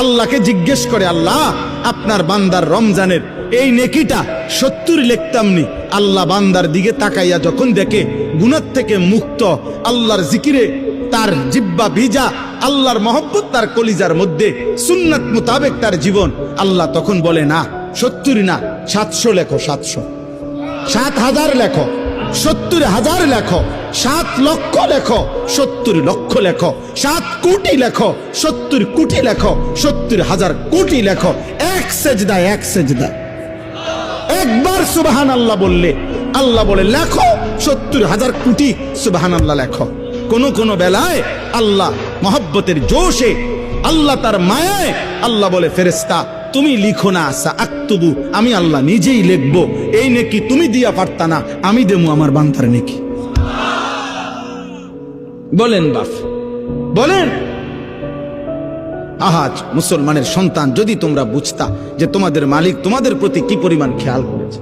আল্লাহকে জিজ্ঞেস করে, আল্লাহ আপনার বান্দার রমজানের এই নেকিটা 70 লিখতাম নি। আল্লাহ বান্দার দিকে তাকাইয়া যখন দেখে গুনাহ থেকে মুক্ত, আল্লাহর জিকিরে তার জিহ্বা ভিজা, আল্লাহর মহব্বত তার কলিজার মধ্যে, সুন্নাত মোতাবেক তার জীবন, আল্লাহ তখন বলে না 70 না 700 লেখো, 700, 7,000 লেখো, 70,000 লেখো, 7 লক্ষ লেখো, 70 লক্ষ লেখো, 7 কোটি লেখো, 70 কোটি লেখো, 70,000 কোটি লেখো। এক সেজদায়, এক সেজদায় একবার সুবহানাল্লাহ বললে আল্লাহ বলে লেখো 70,000 কোটি সুবহানাল্লাহ লেখো। কোন কোন বেলায় আল্লাহ মহব্বতের জোশে, আল্লাহ তার মায়ায় আল্লাহ বলে ফেরেশতা তুমি লিখো না, আক্তুবু, আমি আল্লাহ নিজেই লিখবো। এই নেকি তুমি দিয়া পারতা না, আমি দেবো আমার বান্দার নেকি। বলেন বাপ, বলেন। আহাজ মুসলমানের সন্তান, যদি তোমরা বুঝতা যে তোমাদের মালিক তোমাদের প্রতি কি পরিমাণ খেয়াল করেছে।